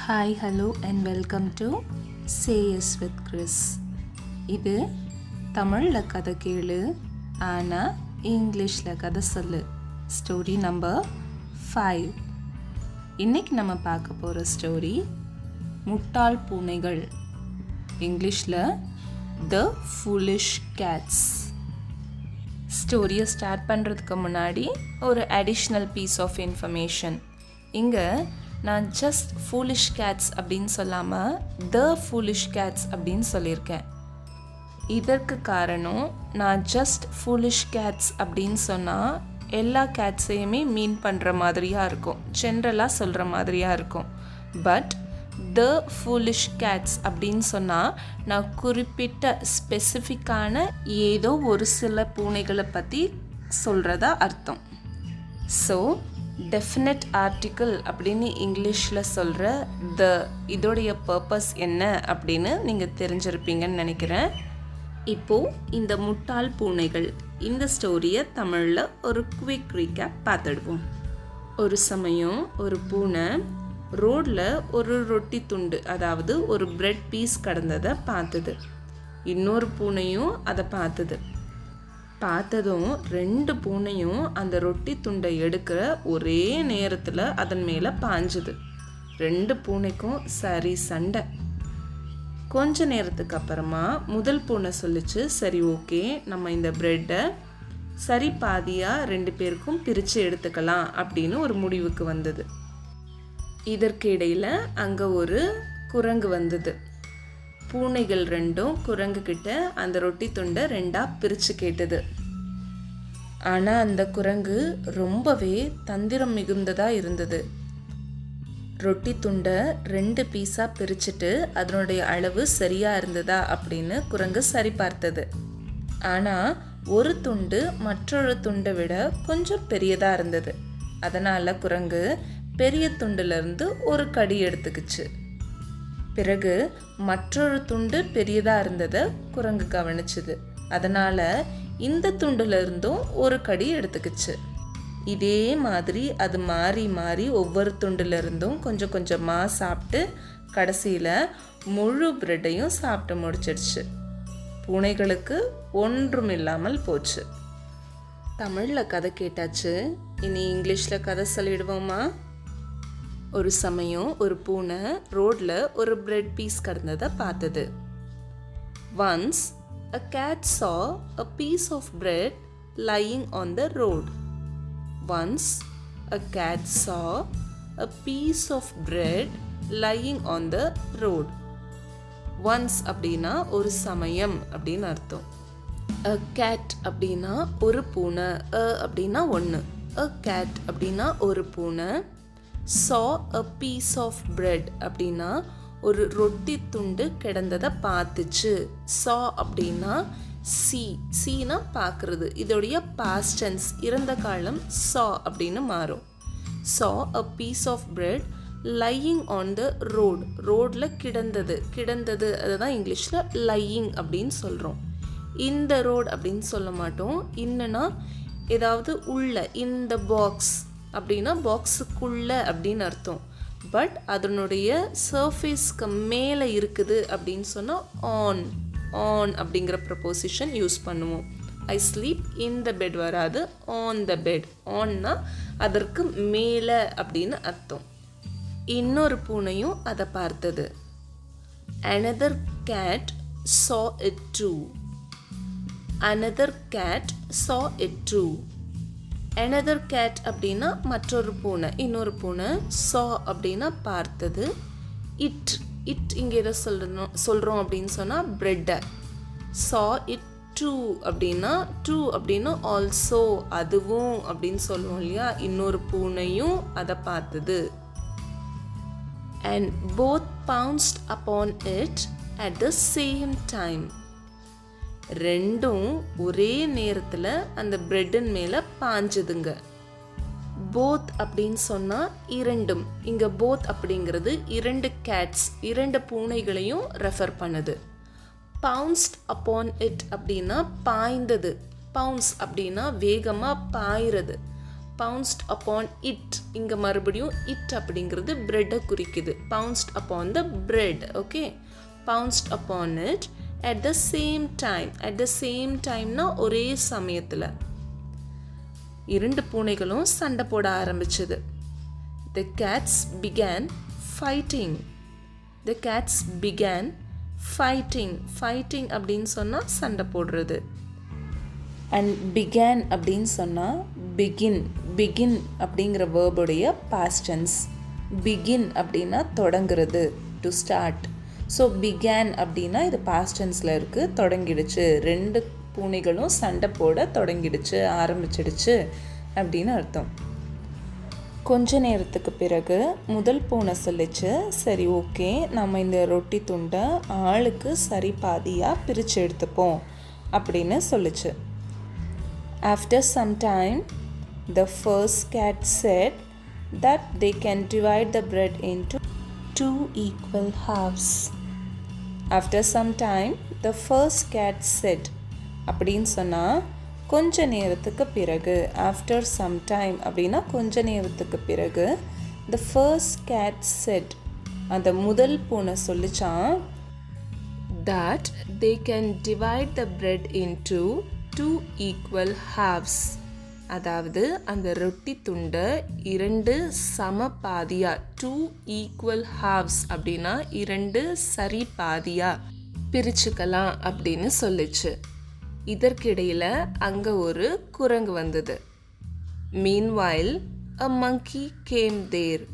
Hi hello and welcome to say yes with Chris. இது தமிழில் கதை கேளு ஆனால் இங்கிலீஷில் கதை சொல்லு. Story number 5. இன்றைக்கி நம்ம பார்க்க போகிற ஸ்டோரி முட்டாள் பூனைகள். இங்கிலீஷில் த ஃபூலிஷ் கேட்ஸ். ஸ்டோரியை ஸ்டார்ட் பண்ணுறதுக்கு முன்னாடி ஒரு அடிஷ்னல் பீஸ் ஆஃப் இன்ஃபர்மேஷன். இங்கே நான் ஜஸ்ட் ஃபூலிஷ் கேட்ஸ் அப்படின்னு சொல்லாமல் த ஃபூலிஷ் கேட்ஸ் அப்படின்னு சொல்லியிருக்கேன். இதற்கு காரணம், நான் ஜஸ்ட் ஃபூலிஷ் கேட்ஸ் அப்படின்னு சொன்னால் எல்லா கேட்ஸையுமே மீன் பண்ணுற மாதிரியாக இருக்கும், ஜென்ரலாக சொல்கிற மாதிரியாக இருக்கும். பட் த ஃபூலிஷ் கேட்ஸ் அப்படின்னு சொன்னால் நான் குறிப்பிட்ட ஸ்பெசிஃபிக்கான ஏதோ ஒரு சில பூனைகளை பற்றி சொல்கிறதா அர்த்தம். ஸோ டெஃபினட் ஆர்டிக்கிள் அப்படின்னு இங்கிலீஷில் சொல்கிற த இதோடைய பர்பஸ் என்ன அப்படின்னு நீங்கள் தெரிஞ்சிருப்பீங்கன்னு நினைக்கிறேன். இப்போது இந்த முட்டாள் பூனைகள் இந்த ஸ்டோரியை தமிழில் ஒரு குவிக் ரீகேப் பார்த்துடுவோம். ஒரு சமயம் ஒரு பூனை ரோடில் ஒரு ரொட்டி துண்டு, அதாவது ஒரு பிரெட் பீஸ் கடந்ததை பார்த்தது. இன்னொரு பூனையும் அதை பார்த்ததும் 2 பூனையும் அந்த ரொட்டி துண்டை எடுக்கிற ஒரே நேரத்தில் அதன் மேலே பாஞ்சுது. 2 பூனைக்கும் சரி சண்டை. கொஞ்ச நேரத்துக்கு அப்புறமா முதல் பூனை சொல்லிச்சு, சரி ஓகே, நம்ம இந்த பிரெட்டை சரி பாதியாக 2 பேருக்கும் பிரித்து எடுத்துக்கலாம் அப்படின்னு ஒரு முடிவுக்கு வந்தது. இதற்கு இடையில் அங்கே ஒரு குரங்கு வந்தது. பூனைகள் 2ம் குரங்கு கிட்ட அந்த ரொட்டி துண்டை 2ஆக பிரித்து கேட்டது. ஆனால் அந்த குரங்கு ரொம்பவே தந்திரம் மிகுந்ததாக இருந்தது. ரொட்டி துண்டை 2 பீஸாக பிரிச்சுட்டு அதனுடைய அளவு சரியாக இருந்ததா அப்படின்னு குரங்கு சரி பார்த்தது. ஆனால் ஒரு துண்டு மற்றொரு துண்டை விட கொஞ்சம் பெரியதாக இருந்தது. அதனால் குரங்கு பெரிய துண்டிலிருந்து ஒரு கடி எடுத்துக்கிச்சு. பிறகு மற்றொரு துண்டு பெரியதாக இருந்ததை குரங்கு கவனிச்சுது. அதனால் இந்த துண்டுல இருந்தும் ஒரு கடி எடுத்துக்கிச்சு. இதே மாதிரி அது மாறி மாறி ஒவ்வொரு துண்டுல இருந்தும் கொஞ்சம் கொஞ்சமாக சாப்பிட்டு கடைசியில் முழு பிரெட்டையும் சாப்பிட்டு முடிச்சிடுச்சு. பூனைகளுக்கு ஒன்றும் இல்லாமல் போச்சு. தமிழில் கதை கேட்டாச்சு, இனி இங்கிலீஷில் கதை சொல்லிடுவோமா? ஒரு சமயம் ஒரு பூனை ரோட்ல ஒரு பிரெட் பீஸ் கடந்ததை பார்த்தது. Once a cat saw a piece of bread lying on the road. Once a cat saw a piece of bread lying on the road. Once அப்படின்னா ஒரு சமயம் அப்படின்னு அர்த்தம். A cat அப்படின்னா ஒரு பூனை, a அப்படின்னா ஒன்று, a cat அப்படின்னா ஒரு பூனை. saw a piece of bread அப்படின்னா ஒரு ரொட்டி துண்டு கிடந்ததை பார்த்துச்சு. saw அப்படின்னா சீனா பார்க்குறது, இதோடைய past tense இறந்த காலம் saw அப்படின்னு மாறும். saw a piece of bread lying on the road. ரோடில் கிடந்தது அதுதான் இங்கிலீஷில் lying அப்படின்னு சொல்கிறோம். இந்த ரோட் அப்படின்னு சொல்ல மாட்டோம். இன்னுன்னா ஏதாவது உள்ள, இந்த பாக்ஸ் அப்படின்னா பாக்ஸுக்குள்ளே அப்படின்னு அர்த்தம். பட் அதனுடைய சர்ஃபேஸ்க்கு மேலே இருக்குது அப்படின்னு சொன்னால் ஆன் அப்படிங்கிற ப்ரப்போசிஷன் யூஸ் பண்ணுவோம். I sleep in the bed வராது, ஆன் த பெட். ஆன்னா அதற்கு மேலே அப்படின்னு அர்த்தம். இன்னொரு பூனையும் அதை பார்த்தது. another cat saw it too. another cat saw it too. another cat அப்படின்னா மற்றொரு பூனை, இன்னொரு பூனை. saw அப்படின்னா பார்த்தது. இட் இங்கே எதை சொல்கிறோம் அப்படின்னு சொன்னால் பிரெட்டை. saw it too அப்படின்னா ஆல்சோ, அதுவும் அப்படின்னு சொல்லுவோம் இல்லையா. இன்னொரு பூனையும் அதை பார்த்தது. and both pounced upon it at the same time. 2ம் ஒரே நேரத்தில் அந்த பிரெட்டின் மேலே பாஞ்சதுங்க. போத் அப்படின்னு சொன்னால் 2ம். இங்கே போத் அப்படிங்கிறது 2 கேட்ஸ், 2 பூனைகளையும் ரெஃபர் பண்ணுது. பவுன்ஸ்ட் அப்பான் இட் அப்படின்னா பாய்ந்தது. பவுன்ஸ் அப்படின்னா வேகமாக பாயிறது. Bounced upon it. இங்கே மறுபடியும் இட் அப்படிங்கிறது பிரெட்டை குறிக்குது. Bounced upon the bread. Okay, bounced upon it at the same time. at the same timeனா ஒரே சமயத்தில் இரண்டு பூனைகளும் சண்டை போட ஆரம்பிச்சது. The cats began fighting. The cats began fighting. fighting அப்படின்னு சொன்னால் சண்டை போடுறது. and began அப்படின்னு சொன்னால் begin. begin அப்படிங்கிற வேர்புடைய past tense. begin அப்படின்னா தொடங்குறது, to start. ஸோ began அப்படின்னா இது past tenseல இருக்குது, தொடங்கிடுச்சு. ரெண்டு பூனைகளும் சண்டை போட தொடங்கிடுச்சு, ஆரம்பிச்சிடுச்சு அப்படின்னு அர்த்தம். கொஞ்ச நேரத்துக்கு பிறகு முதல் பூனை சொல்லிச்சு, சரி ஓகே, நம்ம இந்த ரொட்டி துண்டை ஆளுக்கு சரி பாதியாக பிரித்து எடுத்துப்போம் அப்படின்னு சொல்லிச்சு. After some time, the first cat said that they can divide the bread into 2 equal halves. After some time, the first cat said அப்படின்னு சொன்னால் கொஞ்ச நேரத்துக்கு பிறகு. After some time அப்படின்னா கொஞ்ச நேரத்துக்கு பிறகு. The first cat said, அந்த முதல் பூனை சொல்லிச்சான், that they can divide the bread into 2 equal halves. அதாவது அந்த ரொட்டி துண்டை இரண்டு சம பாதியா, 2 equal halves அப்படின்னா இரண்டு சரி பாதியா பிரிச்சுக்கலாம் அப்படின்னு சொல்லிச்சு. இதற்கிடையில் அங்கே ஒரு குரங்கு வந்தது. Meanwhile, a monkey came there.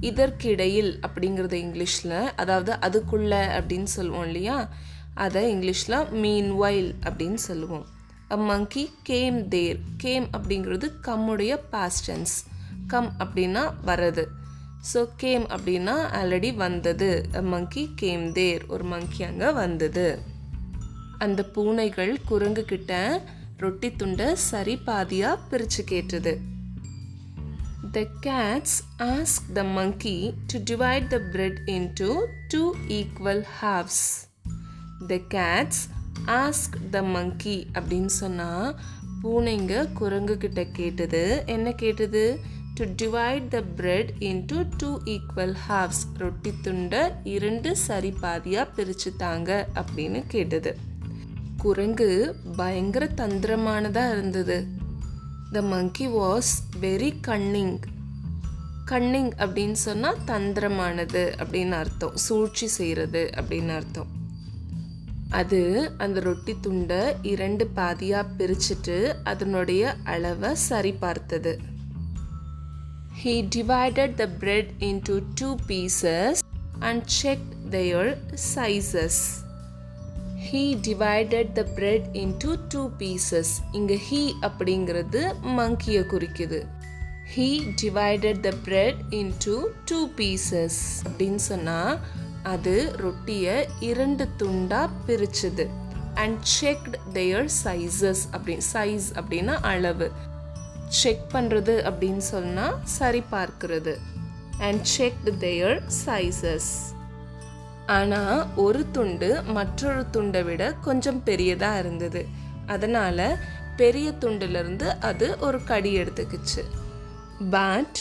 இதற்கிடையில் அப்படிங்கிறது இங்கிலீஷில், அதாவது அதுக்குள்ள அப்படின்னு சொல்லுவோம் இல்லையா, அதை இங்கிலீஷில் meanwhile அப்படின்னு சொல்லுவோம். A monkey came there. came அப்படிங்கிறது கம்முடைய past tense. கம் அப்படின்னா வரது. ஸோ கேம் அப்படின்னா ஆல்ரெடி வந்தது. A monkey came there. ஒரு மங்கி அங்கே வந்தது. அந்த பூனைகள் குரங்கு கிட்ட ரொட்டி துண்டை சரி பாதியாக பிரித்து கேட்டது. The cats asked the monkey to divide the bread into 2 equal halves. The cats ask the monkey அப்படின்னு சொன்னால் பூனைங்க குரங்கு கிட்ட கேட்டது. என்ன கேட்டது? to divide the bread into 2 equal halves. ரொட்டி துண்டை இரண்டு சரி பாதியாக பிரித்து தாங்க அப்படின்னு கேட்டது. குரங்கு பயங்கர தந்திரமானதாக இருந்தது. The monkey was very cunning. cunning அப்படின்னு சொன்னால் தந்திரமானது அப்படின்னு அர்த்தம், சூழ்ச்சி செய்கிறது அப்படின்னு அர்த்தம். அது அந்த ரொட்டி துண்டை இரண்டு பாதியாக பிரிச்சுட்டு அதனுடைய அளவை சரி பார்த்தது. He divided the bread into 2 pieces and checked their sizes. He divided the bread into 2 pieces. இங்கே he அப்படிங்கிறது மங்கியை குறிக்குது. He divided the bread into 2 pieces அப்படின்னு சொன்னால் அது ரொட்டியை இரண்டு துண்டாக பிரிச்சுது. And checked their sizes. Size அப்படின்னா அளவு. செக் பண்ணுறது அப்படின்னு சொன்னால் சரி பார்க்கிறது. And checked their sizes. ஆனால் ஒரு துண்டு மற்றொரு துண்டை விட கொஞ்சம் பெரியதாக இருந்தது. அதனால் பெரிய துண்டிலிருந்து அது ஒரு கடி எடுத்துக்கிச்சு. But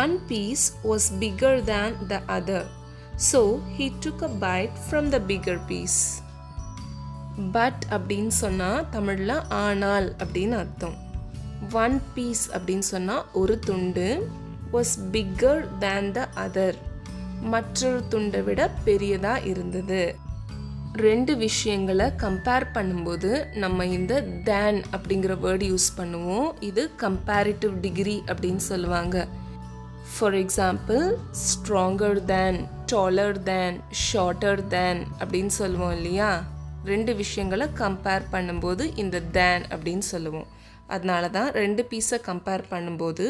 one piece was bigger than the other. So he took a bite from the bigger piece. But அப்படின்னு சொன்னால் தமிழில் ஆனால் அப்படின்னு அர்த்தம். one piece அப்படின்னு சொன்னால் ஒரு துண்டு, was bigger than the other, மற்றொரு துண்டை விட பெரியதாக இருந்தது. ரெண்டு விஷயங்களை கம்பேர் பண்ணும்போது நம்ம இந்த தேன் அப்படிங்கிற வேர்டு யூஸ் பண்ணுவோம். இது கம்பேரிட்டிவ் டிகிரி அப்படின்னு சொல்லுவாங்க. For example, stronger than, taller than, shorter than அப்படின்னு சொல்லுவோம் இல்லையா. ரெண்டு விஷயங்களை கம்பேர் பண்ணும்போது இந்த தேன் அப்படின்னு சொல்லுவோம். அதனால தான் ரெண்டு பீஸை கம்பேர் பண்ணும்போது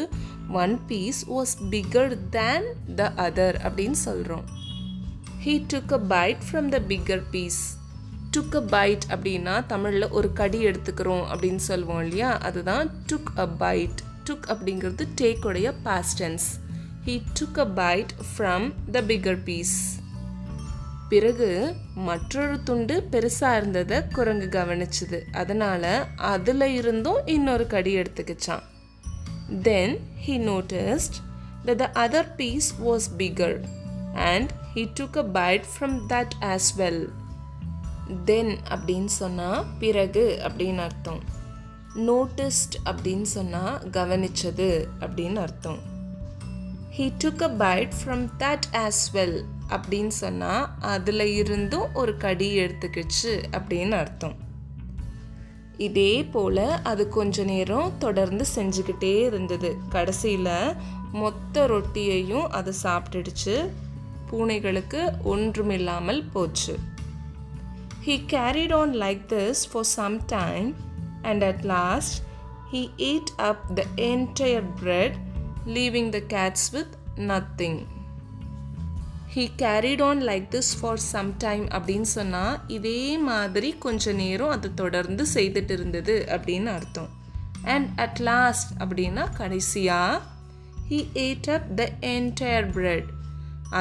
one piece was bigger than the other அப்படின்னு சொல்கிறோம். He took a bite from the bigger piece. took a bite அப்படின்னா தமிழில் ஒரு கடி எடுத்துக்கிறோம் அப்படின்னு சொல்லுவோம் இல்லையா, அதுதான் took a bite. took அப்படிங்கிறது take உடைய past tense. He took a bite from the bigger piece. பிறகு மற்றொரு துண்டு பெருசாக இருந்ததை குரங்கு கவனிச்சுது. அதனால் அதில் இருந்தும் இன்னொரு கடி எடுத்துக்கிச்சான். Then he noticed that the other piece was bigger and he took a bite from that as well. Then அப்படின்னு சொன்னால் பிறகு அப்படின்னு அர்த்தம். Noticed அப்படின்னு சொன்னால் கவனிச்சது அப்படின்னு அர்த்தம். He took a bite from that as well அப்படின்னு சொன்னால் அதில் இருந்தும் ஒரு கடி எடுத்துக்கிச்சு அப்படின்னு அர்த்தம். இதே போல் அது கொஞ்ச நேரம் தொடர்ந்து செஞ்சுக்கிட்டே இருந்தது. கடைசியில் மொத்த ரொட்டியையும் அது சாப்பிட்டுடுச்சு. பூனைகளுக்கு ஒன்றுமில்லாமல் போச்சு. He carried on like this for some time and at last he ate up the entire bread, leaving the cats with nothing. He carried on like this for some time அப்படின்னு சொன்னால் இதே மாதிரி கொஞ்ச நேரம் அது தொடர்ந்து செய்துட்டு இருந்தது அப்படின்னு அர்த்தம். And at last அப்படின்னா கடைசியாக he ate up the entire bread.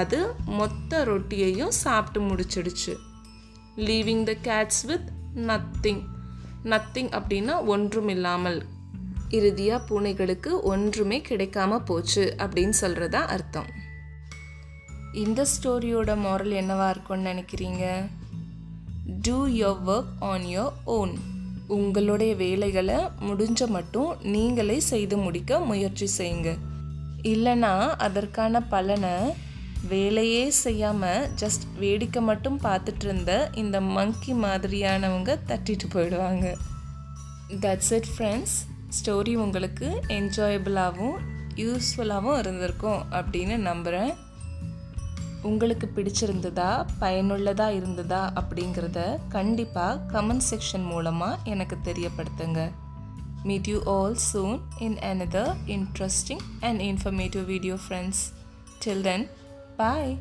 அது மொத்த ரொட்டியையும் சாப்பிட்டு முடிச்சிடுச்சு. Leaving the cats with nothing. Nothing அப்படின்னா ஒன்றுமில்லாமல். இறுதியாக பூனைகளுக்கு ஒன்றுமே கிடைக்காம போச்சு அப்படின்னு சொல்கிறதா அர்த்தம். இந்த ஸ்டோரியோட மாரல் என்னவா இருக்கும்னு நினைக்கிறீங்க? Do your work on your own. உங்களுடைய வேலைகளை முடிஞ்ச மட்டும் நீங்களே செய்து முடிக்க முயற்சி செய்யுங்க. இல்லைனா அதற்கான பலனை வேலையே செய்யாமல் ஜஸ்ட் வேடிக்கை மட்டும் பார்த்துட்டு இருந்த இந்த மங்கி மாதிரியானவங்க தட்டிட்டு போயிடுவாங்க. That's it friends. ஸ்டோரி உங்களுக்கு என்ஜாயபிளாகவும் யூஸ்ஃபுல்லாகவும் இருந்திருக்கும் அப்படின்னு நம்புகிறேன். உங்களுக்கு பிடிச்சிருந்ததா, பயனுள்ளதாக இருந்ததா அப்படிங்கிறத கண்டிப்பாக கமெண்ட் செக்ஷன் மூலமாக எனக்கு தெரியப்படுத்துங்க. Meet you all soon in another interesting and informative video, friends. Till then, bye.